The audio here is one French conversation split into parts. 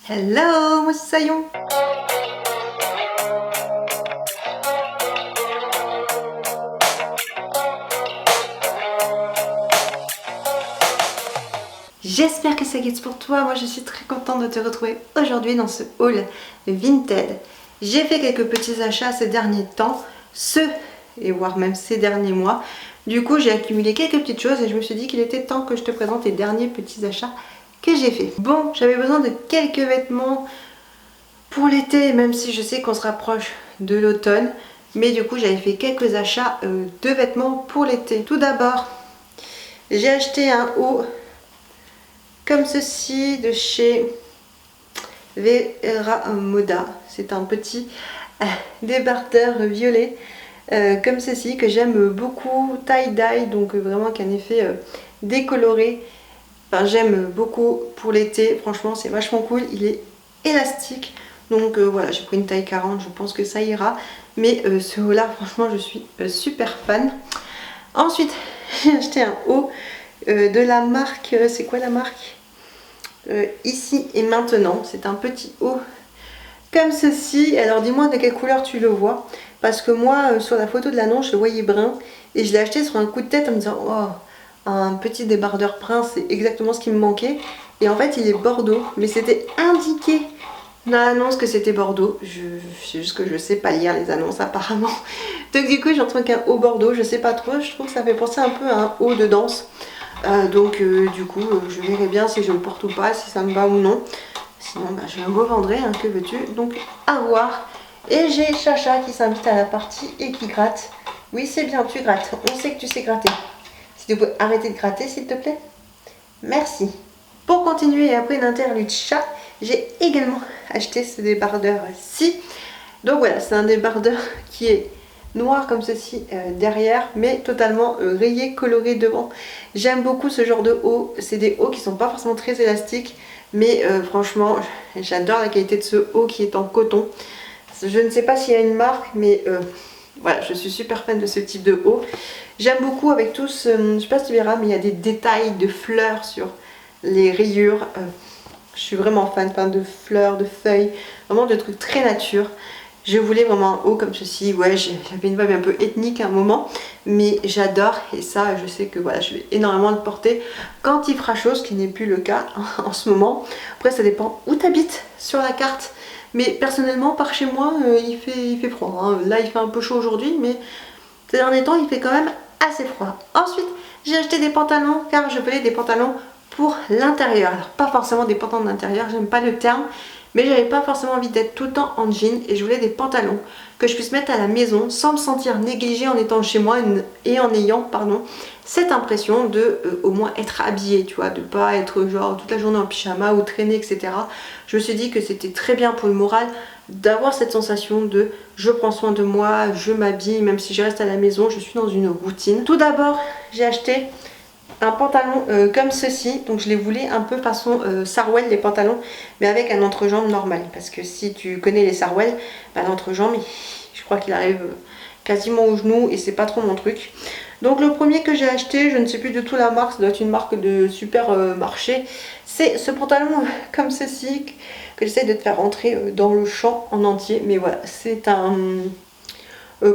Hello, moi c'est Sayon. J'espère que ça guide pour toi. Moi je suis très contente de te retrouver aujourd'hui dans ce haul Vinted. J'ai fait quelques petits achats ces derniers temps, et voire même ces derniers mois. Du coup j'ai accumulé quelques petites choses et je me suis dit qu'il était temps que je te présente les derniers petits achats que j'ai fait. Bon, j'avais besoin de quelques vêtements pour l'été, même si je sais qu'on se rapproche de l'automne. Mais du coup j'avais fait quelques achats de vêtements pour l'été. Tout d'abord, j'ai acheté un haut comme ceci de chez Vera Moda. C'est un petit débardeur violet comme ceci que j'aime beaucoup, tie-dye, donc vraiment qu'un effet décoloré. Enfin, j'aime beaucoup pour l'été, franchement c'est vachement cool, il est élastique. Donc voilà, j'ai pris une taille 40, je pense que ça ira. Mais ce haut là, franchement je suis super fan. Ensuite, j'ai acheté un haut de la marque, c'est quoi la marque Ici et Maintenant. C'est un petit haut comme ceci. Alors dis-moi de quelle couleur tu le vois, parce que moi sur la photo de l'annonce je le voyais brun et je l'ai acheté sur un coup de tête en me disant oh, un petit débardeur brun, c'est exactement ce qui me manquait. Et en fait il est bordeaux, mais c'était indiqué dans l'annonce que c'était bordeaux. C'est juste que je sais pas lire les annonces apparemment. Donc du coup j'ai retrouvé qu'un haut bordeaux, je sais pas trop, je trouve que ça fait penser un peu à un haut de danse. Du coup je verrai bien si je le porte ou pas, si ça me va ou non. Sinon bah, je le revendrai, hein, que veux-tu. Donc à voir. Et j'ai Chacha qui s'invite à la partie et qui gratte. Oui c'est bien, tu grattes, on sait que tu sais gratter. Si tu peux arrêter de gratter s'il te plaît. Merci. Pour continuer, après une interlude chat, j'ai également acheté ce débardeur-ci. Donc voilà, c'est un débardeur qui est noir comme ceci derrière, mais totalement rayé, coloré devant. J'aime beaucoup ce genre de haut. C'est des hauts qui sont pas forcément très élastiques, mais franchement, j'adore la qualité de ce haut qui est en coton. Je ne sais pas s'il y a une marque, mais voilà, je suis super fan de ce type de haut. J'aime beaucoup avec tous, je sais pas si tu verras, mais il y a des détails de fleurs sur les rayures. Je suis vraiment fan de fleurs, de feuilles, vraiment de trucs très nature. Je voulais vraiment un haut comme ceci. Ouais, j'avais une vibe un peu ethnique à un moment, mais j'adore. Et ça, je sais que voilà, je vais énormément le porter quand il fera chaud, ce qui n'est plus le cas en ce moment. Après, ça dépend où tu habites sur la carte. Mais personnellement, par chez moi, il fait froid. Hein. Là, il fait un peu chaud aujourd'hui, mais ces derniers temps, il fait quand même assez froid. Ensuite, j'ai acheté des pantalons car je voulais des pantalons pour l'intérieur. Alors, pas forcément des pantalons d'intérieur, j'aime pas le terme. Mais j'avais pas forcément envie d'être tout le temps en jean et je voulais des pantalons que je puisse mettre à la maison sans me sentir négligée en étant chez moi et en ayant cette impression de au moins être habillée, tu vois, de pas être genre toute la journée en pyjama ou traîner, etc. Je me suis dit que c'était très bien pour le moral d'avoir cette sensation de je prends soin de moi, je m'habille, même si je reste à la maison, je suis dans une routine. Tout d'abord, j'ai acheté un pantalon comme ceci, donc je les voulais un peu façon Sarwell les pantalons, mais avec un entrejambe normal, parce que si tu connais les Sarwell, bah, l'entrejambe je crois qu'il arrive quasiment au genou et c'est pas trop mon truc. Donc le premier que j'ai acheté, je ne sais plus du tout la marque, ça doit être une marque de supermarché, c'est ce pantalon comme ceci que j'essaie de te faire rentrer dans le champ en entier, mais voilà, c'est un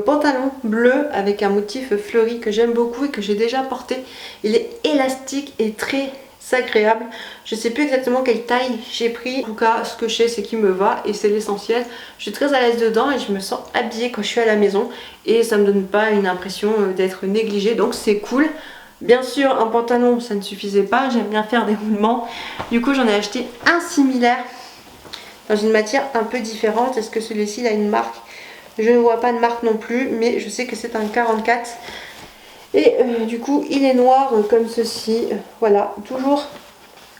pantalon bleu avec un motif fleuri que j'aime beaucoup et que j'ai déjà porté. Il est élastique et très agréable. Je sais plus exactement quelle taille j'ai pris. En tout cas, ce que je sais, c'est qu'il me va et c'est l'essentiel. Je suis très à l'aise dedans et je me sens habillée quand je suis à la maison et ça me donne pas une impression d'être négligée, donc c'est cool. Bien sûr, un pantalon, ça ne suffisait pas. J'aime bien faire des roulements. Du coup, j'en ai acheté un similaire dans une matière un peu différente. Est-ce que celui-ci a une marque? Je ne vois pas de marque non plus, mais je sais que c'est un 44. Et du coup, il est noir comme ceci. Voilà, toujours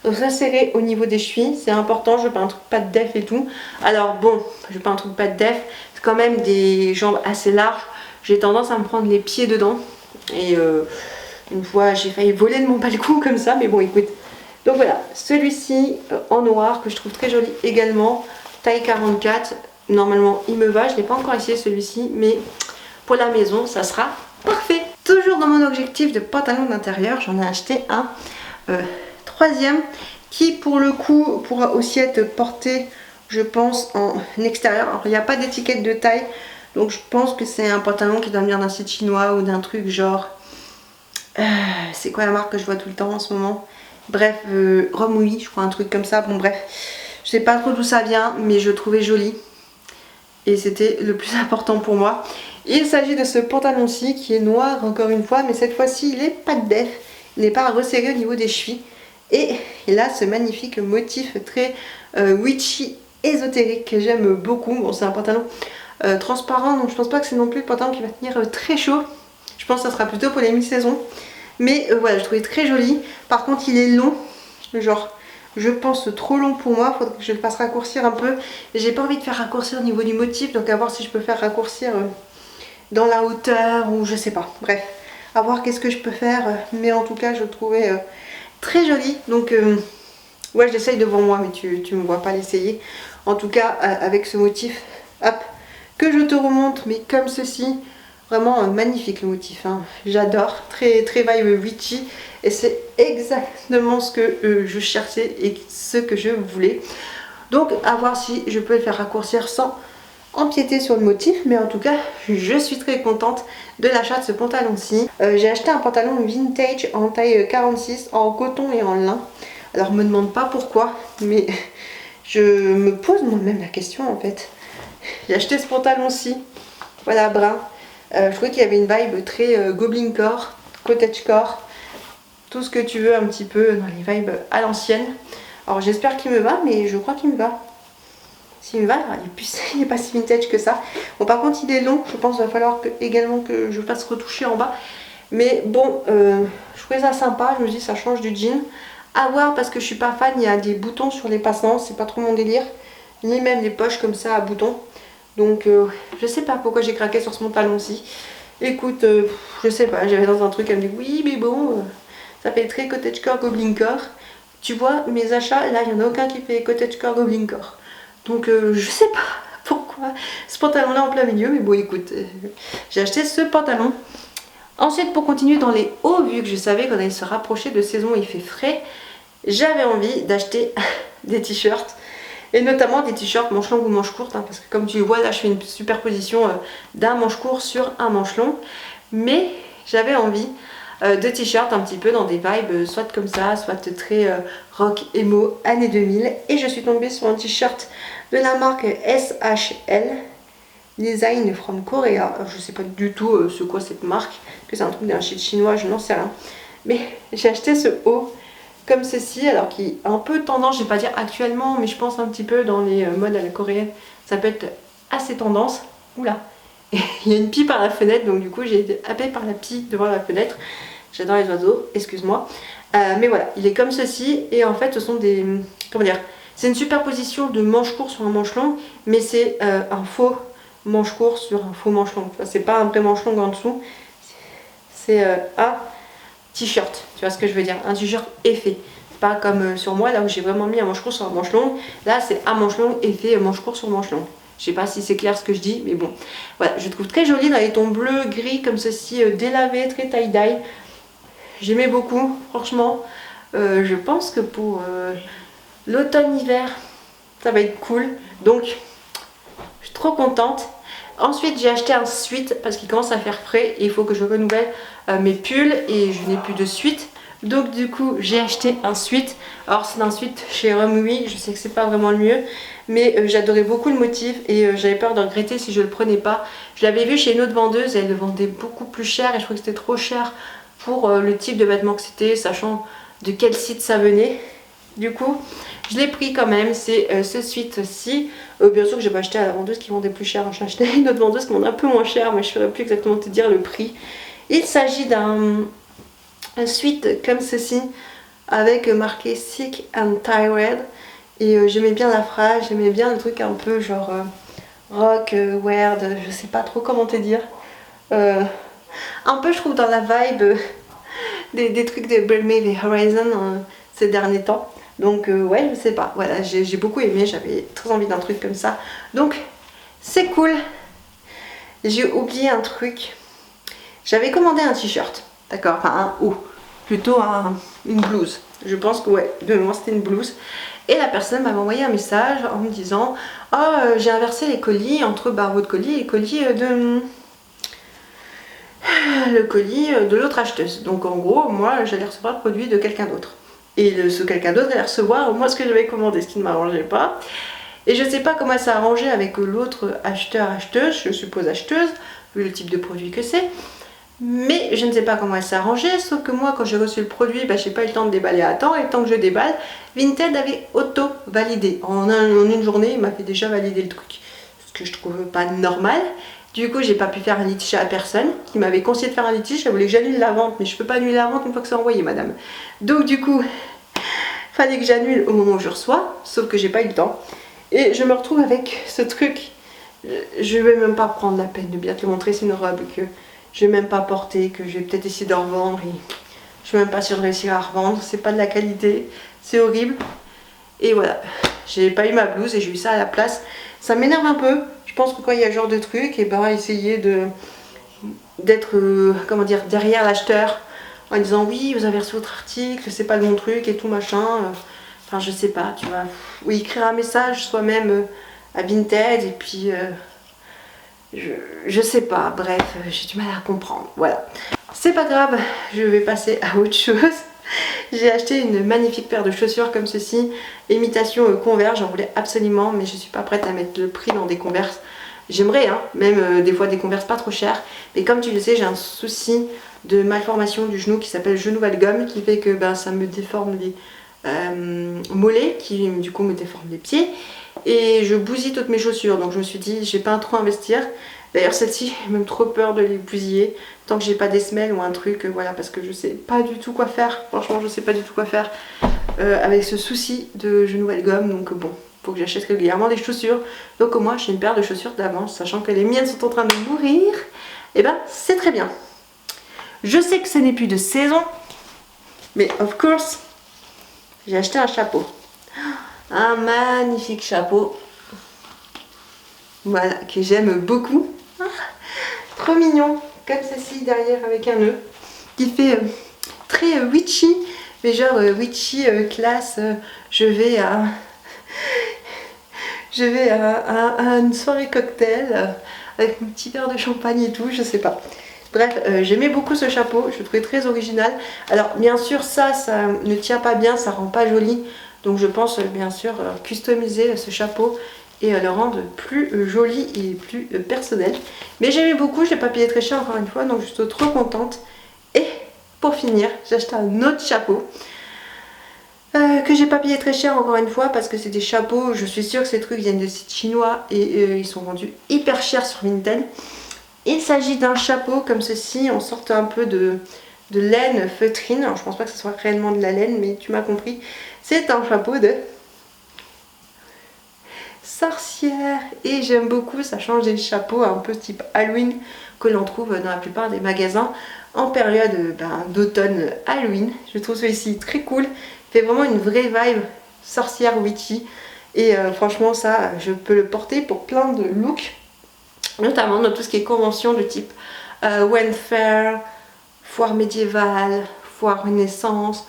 resserré au niveau des chevilles. C'est important, je veux pas un truc pas de def et tout. Alors bon, je veux pas un truc pas de def. C'est quand même des jambes assez larges. J'ai tendance à me prendre les pieds dedans. Et une fois, j'ai failli voler de mon balcon comme ça. Mais bon, écoute. Donc voilà, celui-ci en noir que je trouve très joli également. Taille 44. Normalement il me va, je n'ai pas encore essayé celui-ci, mais pour la maison ça sera parfait. Toujours dans mon objectif de pantalon d'intérieur, j'en ai acheté un troisième qui pour le coup pourra aussi être porté, je pense, en extérieur. Alors il n'y a pas d'étiquette de taille, donc je pense que c'est un pantalon qui doit venir d'un site chinois ou d'un truc genre... c'est quoi la marque que je vois tout le temps en ce moment? Bref, Romui, je crois, un truc comme ça. Bon bref, je sais pas trop d'où ça vient, mais je le trouvais joli. Et c'était le plus important pour moi. Il s'agit de ce pantalon-ci qui est noir encore une fois, mais cette fois-ci il n'est pas de def, il n'est pas resserré au niveau des chevilles. Et il a ce magnifique motif très witchy ésotérique que j'aime beaucoup. Bon, c'est un pantalon transparent, donc je pense pas que c'est non plus le pantalon qui va tenir très chaud. Je pense que ça sera plutôt pour les mi-saisons. Mais voilà, je trouvais très joli. Par contre, il est long, genre, je pense trop long pour moi. Faudrait que je le fasse raccourcir un peu. J'ai pas envie de faire raccourcir au niveau du motif, donc à voir si je peux faire raccourcir dans la hauteur ou je sais pas. Bref, à voir qu'est-ce que je peux faire. Mais en tout cas, je le trouvais très joli. Donc, ouais, je l'essaye devant moi, mais tu me vois pas l'essayer. En tout cas, avec ce motif, hop, que je te remonte, mais comme ceci. Vraiment magnifique le motif, hein. J'adore, très vibe witchy et c'est exactement ce que je cherchais et ce que je voulais. Donc à voir si je peux le faire raccourcir sans empiéter sur le motif, mais en tout cas je suis très contente de l'achat de ce pantalon-ci. J'ai acheté un pantalon vintage en taille 46 en coton et en lin. Alors me demande pas pourquoi, mais je me pose moi-même la question en fait. J'ai acheté ce pantalon-ci, voilà, brun. Je trouvais qu'il y avait une vibe très goblin-core, cottagecore, tout ce que tu veux un petit peu dans les vibes à l'ancienne. Alors j'espère qu'il me va, mais je crois qu'il me va. S'il me va, alors, il n'est pas si vintage que ça. Bon, par contre il est long, je pense qu'il va falloir également que je fasse retoucher en bas. Mais bon, je trouvais ça sympa, je me dis ça change du jean. À voir parce que je suis pas fan, il y a des boutons sur les passants, c'est pas trop mon délire. Ni même les poches comme ça à boutons. Donc je sais pas pourquoi j'ai craqué sur ce pantalon-ci. Écoute, je sais pas, j'avais dans un truc, elle me dit oui mais bon, ça fait très cottagecore, goblincore. Tu vois, mes achats, là il n'y en a aucun qui fait cottagecore, goblincore. Donc je sais pas pourquoi ce pantalon-là en plein milieu, mais bon écoute, j'ai acheté ce pantalon. Ensuite pour continuer dans les hauts, vu que je savais qu'on allait se rapprocher de saison, il fait frais, j'avais envie d'acheter des t-shirts. Et notamment des t-shirts manche longue ou manche courte, hein, parce que comme tu le vois là je fais une superposition d'un manche court sur un manche long. Mais j'avais envie de t-shirts un petit peu dans des vibes soit comme ça, soit très rock, emo, années 2000. Et je suis tombée sur un t-shirt de la marque SHL, Design from Korea. Alors, je sais pas du tout c'est quoi cette marque, que c'est un truc d'un site chinois, je n'en sais rien. Mais j'ai acheté ce haut comme ceci, alors qui est un peu tendance, je vais pas dire actuellement, mais je pense un petit peu dans les modes à la coréenne, ça peut être assez tendance. Oula, et il y a une pie par la fenêtre, donc du coup j'ai été happée par la pie devant la fenêtre. J'adore les oiseaux, excuse-moi. Mais voilà, il est comme ceci, et en fait ce sont des, comment dire, c'est une superposition de manche court sur un manche long, mais c'est un faux manche court sur un faux manche long. Enfin, c'est pas un vrai manche long en dessous, c'est un t-shirt, tu vois ce que je veux dire, un t-shirt effet. Pas comme sur moi là où j'ai vraiment mis un manche court sur un manche long. Là c'est un manche long effet manche court sur manche long. Je sais pas si c'est clair ce que je dis, mais bon. Voilà, je trouve très joli dans les tons bleu, gris comme ceci, délavé, très tie-dye. J'aimais beaucoup, franchement. Je pense que pour l'automne-hiver, ça va être cool. Donc, je suis trop contente. Ensuite j'ai acheté un sweat parce qu'il commence à faire frais et il faut que je renouvelle mes pulls et je n'ai plus de sweat. Donc du coup j'ai acheté un sweat. Alors c'est un sweat chez Romui, je sais que c'est pas vraiment le mieux, mais j'adorais beaucoup le motif et j'avais peur de regretter si je le prenais pas. Je l'avais vu chez une autre vendeuse et elle le vendait beaucoup plus cher et je trouvais que c'était trop cher pour le type de vêtements que c'était, sachant de quel site ça venait. Du coup je l'ai pris quand même, c'est ce sweat-ci. Bien sûr que j'ai pas acheté à la vendeuse qui vendait plus cher, j'ai acheté à une autre vendeuse qui vendait un peu moins cher, mais je ne saurais plus exactement te dire le prix. Il s'agit d'un sweat comme ceci, avec marqué Sick and Tired. Et j'aimais bien la phrase, j'aimais bien le truc un peu genre rock, weird, je sais pas trop comment te dire. Un peu je trouve dans la vibe des trucs de Bring Me the Horizon ces derniers temps. Donc ouais, je sais pas, voilà, j'ai beaucoup aimé, j'avais très envie d'un truc comme ça. Donc c'est cool. J'ai oublié un truc. J'avais commandé un t-shirt, d'accord, enfin un haut, plutôt une blouse. Je pense que ouais, de mémoire c'était une blouse. Et la personne m'avait envoyé un message en me disant j'ai inversé les colis entre votre colis et le colis de l'autre acheteuse. Donc en gros, moi j'allais recevoir le produit de quelqu'un d'autre. Et ce quelqu'un d'autre allait recevoir moi ce que j'avais commandé, ce qui ne m'arrangeait pas. Et je ne sais pas comment ça s'est arrangé avec l'autre acheteuse, je suppose acheteuse, vu le type de produit que c'est. Mais je ne sais pas comment elle s'est arrangée, sauf que moi quand j'ai reçu le produit, je n'ai pas eu le temps de déballer à temps, et le temps que je déballe, Vinted avait auto-validé. En une journée, il m'a fait déjà valider le truc. Ce que je trouve pas normal. Du coup, j'ai pas pu faire un litige à personne qui m'avait conseillé de faire un litige. Elle voulait que j'annule la vente, mais je peux pas annuler la vente une fois que c'est envoyé, madame. Donc du coup, fallait que j'annule au moment où je reçois, sauf que j'ai pas eu le temps. Et je me retrouve avec ce truc. Je vais même pas prendre la peine de bien te le montrer, c'est une robe que je vais même pas porter, que je vais peut-être essayer d'en revendre. Et je suis même pas sûre de réussir à revendre, c'est pas de la qualité, c'est horrible. Et voilà, j'ai pas eu ma blouse et j'ai eu ça à la place. Ça m'énerve un peu. Je pense que quand il y a ce genre de truc, et essayer d'être comment dire, derrière l'acheteur en disant oui, vous avez reçu votre article, c'est pas le bon truc et tout machin. Enfin, je sais pas, tu vois. Oui, écrire un message soi-même à Vinted et puis je sais pas, bref, j'ai du mal à comprendre. Voilà. C'est pas grave, je vais passer à autre chose. J'ai acheté une magnifique paire de chaussures comme ceci, imitation Converse, j'en voulais absolument, mais je suis pas prête à mettre le prix dans des Converse. J'aimerais, hein, même des fois des Converse pas trop chères, mais comme tu le sais, j'ai un souci de malformation du genou qui s'appelle genou valgum, qui fait que ça me déforme les mollets, qui du coup me déforme les pieds, et je bousille toutes mes chaussures, donc je me suis dit, j'ai pas trop à investir. D'ailleurs celle-ci, j'ai même trop peur de les bousiller tant que j'ai pas des semelles ou un truc, voilà, parce que je sais pas du tout quoi faire. Franchement, je sais pas du tout quoi faire avec ce souci de genou valgum, donc bon, faut que j'achète régulièrement des chaussures. Donc au moins j'ai une paire de chaussures d'avance, sachant que les miennes sont en train de mourir. Et c'est très bien. Je sais que ce n'est plus de saison, mais of course, j'ai acheté un chapeau. Un magnifique chapeau. Voilà, que j'aime beaucoup. Trop mignon, comme ceci derrière avec un nœud. Qui fait très witchy, mais genre witchy classe. Je vais à une soirée cocktail avec un petit verre de champagne et tout, je sais pas. Bref, j'aimais beaucoup ce chapeau, je le trouvais très original. Alors bien sûr ça ne tient pas bien, ça rend pas joli. Donc je pense bien sûr customiser ce chapeau et le rendre plus joli et plus personnel. Mais j'aimais beaucoup, je l'ai pas payé très cher encore une fois, donc je suis trop contente. Et pour finir, j'ai acheté un autre chapeau. Que j'ai pas payé très cher encore une fois parce que c'est des chapeaux, je suis sûre que ces trucs viennent de sites chinois et ils sont vendus hyper cher sur Vinted. Il s'agit d'un chapeau comme ceci, on sort un peu de laine feutrine, alors je pense pas que ce soit réellement de la laine mais tu m'as compris. C'est un chapeau de sorcière et j'aime beaucoup, ça change des chapeaux un peu type Halloween que l'on trouve dans la plupart des magasins en période d'automne Halloween. Je trouve celui-ci très cool, il fait vraiment une vraie vibe sorcière witchy et franchement ça je peux le porter pour plein de looks, notamment dans tout ce qui est convention de type Wen Fair, foire médiévale, foire renaissance,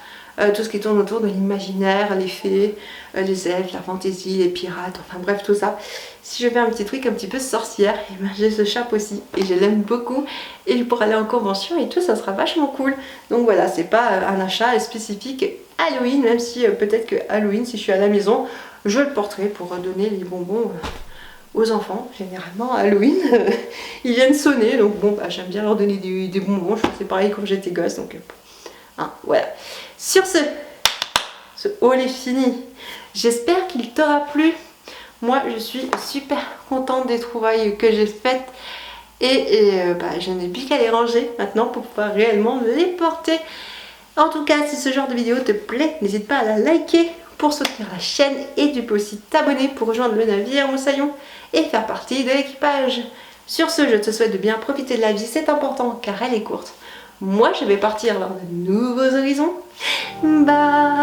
tout ce qui tourne autour de l'imaginaire, les fées, les elfes, la fantaisie, les pirates, enfin bref tout ça. Si je fais un petit truc un petit peu sorcière, j'ai ce chapeau aussi et je l'aime beaucoup et pour aller en convention et tout ça sera vachement cool. Donc voilà, c'est pas un achat spécifique Halloween, même si peut-être que Halloween, si je suis à la maison, je le porterai pour donner les bonbons aux enfants. Généralement Halloween, ils viennent sonner, donc bon j'aime bien leur donner des bonbons, je faisais pareil quand j'étais gosse, donc voilà. Sur ce haul est fini. J'espère qu'il t'aura plu. Moi je suis super contente des trouvailles que j'ai faites et je n'ai plus qu'à les ranger maintenant pour pouvoir réellement les porter. En tout cas, si ce genre de vidéo te plaît, n'hésite pas à la liker pour soutenir la chaîne et tu peux aussi t'abonner pour rejoindre le navire Moussaillon et faire partie de l'équipage. Sur ce, je te souhaite de bien profiter de la vie, c'est important car elle est courte. Moi, je vais partir vers de nouveaux horizons. Bye!